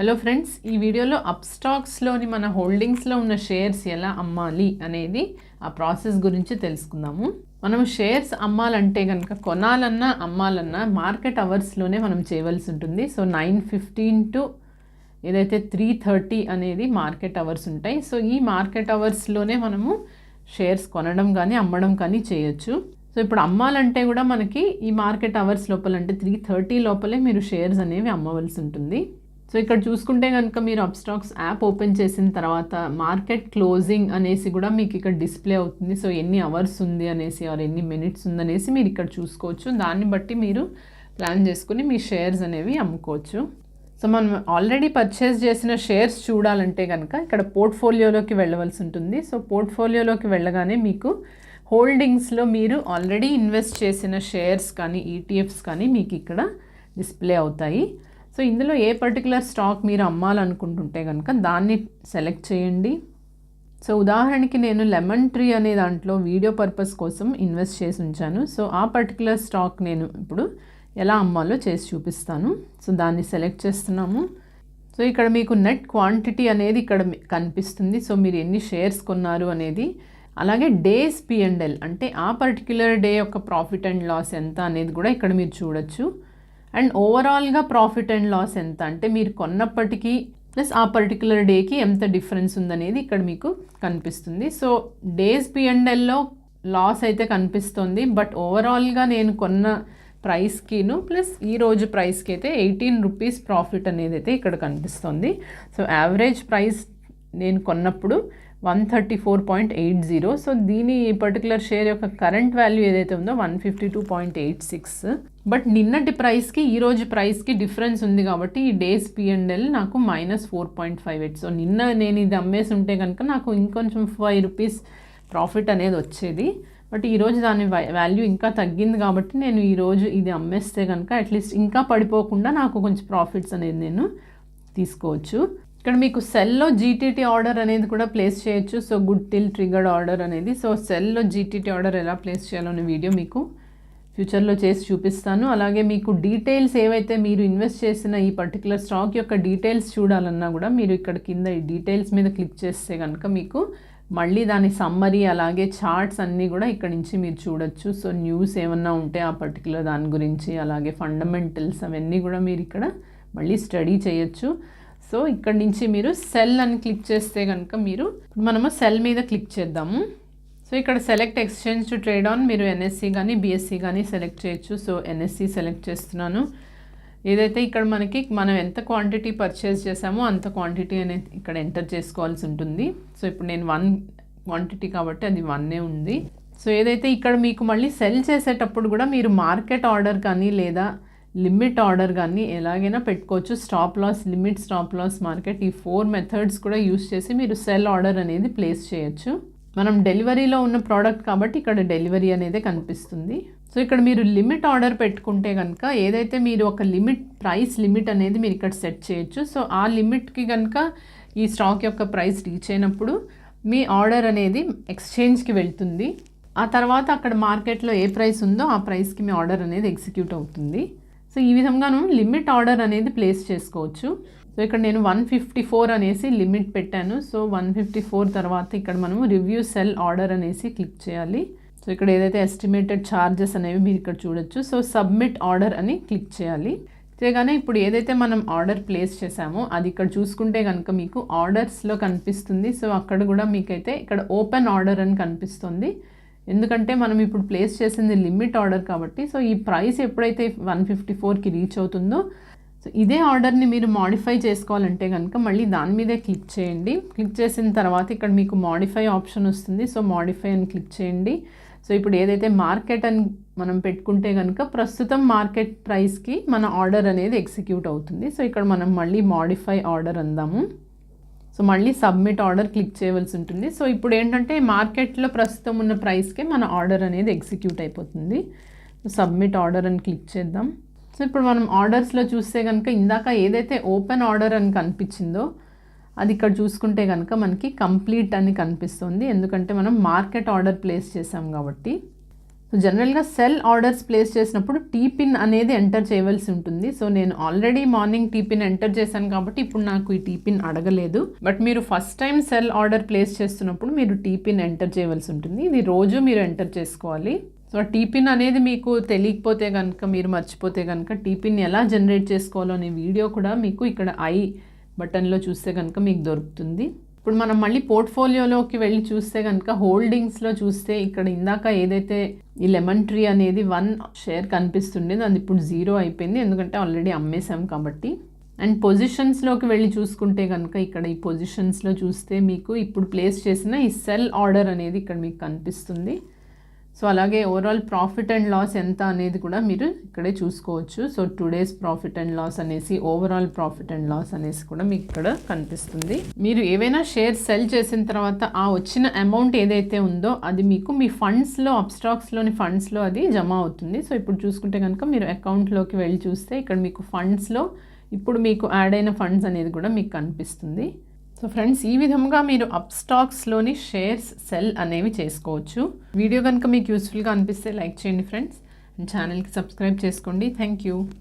Hello friends, ఈ వీడియోలో అప్స్టాక్స్లోని మన హోల్డింగ్స్లో ఉన్న షేర్స్ ఎలా అమ్మాలి అనేది ఆ ప్రాసెస్ గురించి తెలుసుకుందాము. మనం షేర్స్ అమ్మాలంటే కనుక కొనాలన్నా అమ్మాలన్నా మార్కెట్ అవర్స్లోనే మనం చేయవలసి ఉంటుంది. సో 9:15 టు ఏదైతే 3:30 అనేది మార్కెట్ అవర్స్ ఉంటాయి. సో ఈ మార్కెట్ అవర్స్లోనే మనము షేర్స్ కొనడం కానీ అమ్మడం కానీ చేయొచ్చు. సో ఇప్పుడు అమ్మాలంటే కూడా మనకి ఈ మార్కెట్ అవర్స్ లోపల అంటే 3:30 లోపలే మీరు షేర్స్ అనేవి అమ్మవలసి ఉంటుంది. సో ఇక్కడ చూసుకుంటే కనుక మీరు అప్స్టాక్స్ యాప్ ఓపెన్ చేసిన తర్వాత మార్కెట్ క్లోజింగ్ అనేసి కూడా మీకు ఇక్కడ డిస్ప్లే అవుతుంది. సో ఎన్ని అవర్స్ ఉంది అనేసి ఆర్ ఎన్ని మినిట్స్ ఉందనేసి మీరు ఇక్కడ చూసుకోవచ్చు. దాన్ని బట్టి మీరు ప్లాన్ చేసుకుని మీ షేర్స్ అనేవి అమ్ముకోవచ్చు. సో మనం ఆల్రెడీ పర్చేస్ చేసిన షేర్స్ చూడాలంటే కనుక ఇక్కడ పోర్ట్ఫోలియోలోకి వెళ్ళవలసి ఉంటుంది. సో పోర్ట్ఫోలియోలోకి వెళ్ళగానే మీకు హోల్డింగ్స్లో మీరు ఆల్రెడీ ఇన్వెస్ట్ చేసిన షేర్స్ కానీ ఈటీఎఫ్స్ కానీ మీకు ఇక్కడ డిస్ప్లే అవుతాయి. సో ఇందులో ఏ పర్టికులర్ స్టాక్ మీరు అమ్మాలనుకుంటుంటే కనుక దాన్ని సెలెక్ట్ చేయండి. సో ఉదాహరణకి నేను లెమన్ ట్రీ అనే దాంట్లో వీడియో పర్పస్ కోసం ఇన్వెస్ట్ చేసి ఉంచాను. సో ఆ పర్టికులర్ స్టాక్ నేను ఇప్పుడు ఎలా అమ్మాలో చేసి చూపిస్తాను. సో దాన్ని సెలెక్ట్ చేస్తున్నాము. సో ఇక్కడ మీకు నెట్ క్వాంటిటీ అనేది ఇక్కడ కనిపిస్తుంది. సో మీరు ఎన్ని షేర్స్ కొన్నారు అనేది, అలాగే డేస్ P&L అంటే ఆ పర్టికులర్ డే యొక్క ప్రాఫిట్ అండ్ లాస్ ఎంత అనేది కూడా ఇక్కడ మీరు చూడొచ్చు. అండ్ ఓవరాల్గా ప్రాఫిట్ అండ్ లాస్ ఎంత అంటే మీరు కొన్నప్పటికీ ప్లస్ ఆ పర్టికులర్ డేకి ఎంత డిఫరెన్స్ ఉందనేది ఇక్కడ మీకు కనిపిస్తుంది. సో డేస్ P&Lలో లాస్ అయితే కనిపిస్తుంది, బట్ ఓవరాల్గా నేను కొన్న ప్రైస్కిను ప్లస్ ఈరోజు ప్రైస్కి అయితే 18 రూపీస్ ప్రాఫిట్ అనేది అయితే ఇక్కడ కనిపిస్తుంది. సో యావరేజ్ ప్రైస్ నేను కొన్నప్పుడు 134.80. సో దీని పర్టికులర్ షేర్ యొక్క కరెంట్ వాల్యూ ఏదైతే ఉందో 152.86. బట్ నిన్నటి ప్రైస్కి ఈరోజు ప్రైస్కి డిఫరెన్స్ ఉంది కాబట్టి ఈ డేస్ P&L నాకు -4.58. సో నిన్న నేను ఇది అమ్మేసి ఉంటే కనుక నాకు ఇంకొంచెం 5 రూపీస్ ప్రాఫిట్ అనేది వచ్చేది. బట్ ఈరోజు దాని వాల్యూ ఇంకా తగ్గింది కాబట్టి నేను ఈరోజు ఇది అమ్మేస్తే కనుక అట్లీస్ట్ ఇంకా పడిపోకుండా నాకు కొంచెం ప్రాఫిట్స్ అనేది నేను తీసుకోవచ్చు. ఇక్కడ మీకు సెల్లో GTT ఆర్డర్ అనేది కూడా ప్లేస్ చేయొచ్చు. So good till triggered order అనేది. సో సెల్లో GTT ఆర్డర్ ఎలా ప్లేస్ చేయాలనే వీడియో మీకు ఫ్యూచర్లో చేసి చూపిస్తాను. అలాగే మీకు డీటెయిల్స్ ఏవైతే మీరు ఇన్వెస్ట్ చేసిన ఈ పర్టికులర్ స్టాక్ యొక్క డీటెయిల్స్ చూడాలన్నా కూడా మీరు ఇక్కడ కింద ఈ డీటెయిల్స్ మీద క్లిక్ చేస్తే కనుక మీకు మళ్ళీ దాని సమ్మరీ అలాగే చార్ట్స్ అన్నీ కూడా ఇక్కడ నుంచి మీరు చూడొచ్చు. సో న్యూస్ ఏమన్నా ఉంటే ఆ పర్టికులర్ దాని గురించి అలాగే ఫండమెంటల్స్ అవన్నీ కూడా మీరు ఇక్కడ మళ్ళీ స్టడీ చేయొచ్చు. సో ఇక్కడ నుంచి మీరు సెల్ అని క్లిక్ చేస్తే కనుక మనము సెల్ మీద క్లిక్ చేద్దాము. సో ఇక్కడ select exchange to trade on మీరు NSE కానీ BSE కానీ సెలెక్ట్ చేయొచ్చు. సో NSE సెలెక్ట్ చేస్తున్నాను. ఏదైతే ఇక్కడ మనం ఎంత క్వాంటిటీ పర్చేస్ చేసామో అంత క్వాంటిటీ అనేది ఇక్కడ ఎంటర్ చేసుకోవాల్సి ఉంటుంది. సో ఇప్పుడు నేను 1 క్వాంటిటీ కాబట్టి అది 1 ఉంది. సో ఏదైతే ఇక్కడ మీకు మళ్ళీ సెల్ చేసేటప్పుడు కూడా మీరు మార్కెట్ ఆర్డర్ కానీ లేదా లిమిట్ ఆర్డర్ కానీ ఎలాగైనా పెట్టుకోవచ్చు. Stop loss, limit, stop loss, market ఈ 4 మెథడ్స్ కూడా యూస్ చేసి మీరు సెల్ ఆర్డర్ అనేది ప్లేస్ చేయొచ్చు. మనం డెలివరీలో ఉన్న ప్రోడక్ట్ కాబట్టి ఇక్కడ డెలివరీ అనేది కనిపిస్తుంది. సో ఇక్కడ మీరు లిమిట్ ఆర్డర్ పెట్టుకుంటే కనుక ఏదైతే మీరు ఒక ప్రైస్ లిమిట్ అనేది మీరు ఇక్కడ సెట్ చేయొచ్చు. సో ఆ లిమిట్కి కనుక ఈ స్టాక్ యొక్క ప్రైస్ రీచ్ అయినప్పుడు మీ ఆర్డర్ అనేది ఎక్స్చేంజ్కి వెళ్తుంది. ఆ తర్వాత అక్కడ మార్కెట్లో ఏ ప్రైస్ ఉందో ఆ ప్రైస్కి మీ ఆర్డర్ అనేది ఎగ్జిక్యూట్ అవుతుంది. సో ఈ విధంగాను లిమిట్ ఆర్డర్ అనేది ప్లేస్ చేసుకోవచ్చు. సో ఇక్కడ నేను 154 అనేసి లిమిట్ పెట్టాను. సో 154 తర్వాత ఇక్కడ మనము రివ్యూ సెల్ ఆర్డర్ అనేసి క్లిక్ చేయాలి. సో ఇక్కడ ఏదైతే ఎస్టిమేటెడ్ ఛార్జెస్ అనేవి మీరు ఇక్కడ చూడొచ్చు. సో సబ్మిట్ ఆర్డర్ అని క్లిక్ చేయాలి. చేయగానే ఇప్పుడు ఏదైతే మనం ఆర్డర్ ప్లేస్ చేసామో అది ఇక్కడ చూసుకుంటే కనుక మీకు ఆర్డర్స్లో కనిపిస్తుంది. సో అక్కడ కూడా మీకైతే ఇక్కడ ఓపెన్ ఆర్డర్ అని కనిపిస్తుంది. ఎందుకంటే మనం ఇప్పుడు ప్లేస్ చేసింది లిమిట్ ఆర్డర్ కాబట్టి. సో ఈ ప్రైస్ ఎప్పుడైతే 154కి రీచ్ అవుతుందో సో ఇదే ఆర్డర్ని మీరు మాడిఫై చేసుకోవాలంటే కనుక మళ్ళీ దాని మీదే క్లిక్ చేయండి. క్లిక్ చేసిన తర్వాత ఇక్కడ మీకు మాడిఫై ఆప్షన్ వస్తుంది. సో మాడిఫై అని క్లిక్ చేయండి. సో ఇప్పుడు ఏదైతే మార్కెట్ అని మనం పెట్టుకుంటే కనుక ప్రస్తుతం మార్కెట్ ప్రైస్కి మన ఆర్డర్ అనేది ఎగ్జిక్యూట్ అవుతుంది. సో ఇక్కడ మనం మళ్ళీ మాడిఫై ఆర్డర్ అందాము. సో మళ్ళీ సబ్మిట్ ఆర్డర్ క్లిక్ చేయవలసి ఉంటుంది. సో ఇప్పుడు ఏంటంటే మార్కెట్లో ప్రస్తుతం ఉన్న ప్రైస్కే మన ఆర్డర్ అనేది ఎగ్జిక్యూట్ అయిపోతుంది. సో సబ్మిట్ ఆర్డర్ అని క్లిక్ చేద్దాం. సో ఇప్పుడు మనం ఆర్డర్స్లో చూస్తే కనుక ఇందాక ఏదైతే ఓపెన్ ఆర్డర్ అని కనిపించిందో అది ఇక్కడ చూసుకుంటే కనుక మనకి కంప్లీట్ అని కనిపిస్తుంది. ఎందుకంటే మనం మార్కెట్ ఆర్డర్ ప్లేస్ చేసాం కాబట్టి. సో జనరల్గా సెల్ ఆర్డర్స్ ప్లేస్ చేసినప్పుడు టీపిన్ అనేది ఎంటర్ చేయవలసి ఉంటుంది. సో నేను ఆల్రెడీ మార్నింగ్ టీపిన్ ఎంటర్ చేశాను కాబట్టి ఇప్పుడు నాకు ఈ టీపిన్ అడగలేదు. బట్ మీరు first time cell order place చేస్తున్నప్పుడు మీరు టీపిన్ ఎంటర్ చేయవలసి ఉంటుంది. ఇది రోజు మీరు ఎంటర్ చేసుకోవాలి. సో ఆ టీపిన్ అనేది మీకు తెలియకపోతే కనుక, మీరు మర్చిపోతే కనుక టీపిన్ ఎలా జనరేట్ చేసుకోవాలో అనే వీడియో కూడా మీకు ఇక్కడ ఐ బటన్లో చూస్తే కనుక మీకు దొరుకుతుంది. ఇప్పుడు మనం మళ్ళీ పోర్ట్ఫోలియోలోకి వెళ్ళి చూస్తే కనుక హోల్డింగ్స్లో చూస్తే ఇక్కడ ఇందాక ఏదైతే ఈ లెమన్ ట్రీ అనేది 1 షేర్ కనిపిస్తుండేది అది ఇప్పుడు 0 అయిపోయింది, ఎందుకంటే ఆల్రెడీ అమ్మేసాం కాబట్టి. అండ్ పొజిషన్స్లోకి వెళ్ళి చూసుకుంటే కనుక ఇక్కడ ఈ పొజిషన్స్లో చూస్తే మీకు ఇప్పుడు ప్లేస్ చేసిన ఈ సెల్ ఆర్డర్ అనేది ఇక్కడ మీకు కనిపిస్తుంది. సో అలాగే ఓవరాల్ ప్రాఫిట్ అండ్ లాస్ ఎంత అనేది కూడా మీరు ఇక్కడే చూసుకోవచ్చు. So today's profit and loss అనేసి, ఓవరాల్ ప్రాఫిట్ అండ్ లాస్ అనేసి కూడా మీకు ఇక్కడ కనిపిస్తుంది. మీరు ఏవైనా షేర్ సెల్ చేసిన తర్వాత ఆ వచ్చిన అమౌంట్ ఏదైతే ఉందో అది మీకు మీ ఫండ్స్లో, అప్స్టాక్స్లోని ఫండ్స్లో అది జమ అవుతుంది. సో ఇప్పుడు చూసుకుంటే కనుక మీరు అకౌంట్లోకి వెళ్ళి చూస్తే ఇక్కడ మీకు ఫండ్స్లో ఇప్పుడు మీకు యాడ్ అయిన ఫండ్స్ అనేది కూడా మీకు కనిపిస్తుంది. సో ఫ్రెండ్స్, ఈ విధంగా మీరు అప్స్టాక్స్లోని షేర్స్ సెల్ అనేవి చేసుకోవచ్చు. వీడియో కనుక మీకు యూస్ఫుల్గా అనిపిస్తే లైక్ చేయండి ఫ్రెండ్స్, అండ్ ఛానల్కి సబ్స్క్రైబ్ చేసుకోండి. Thank you.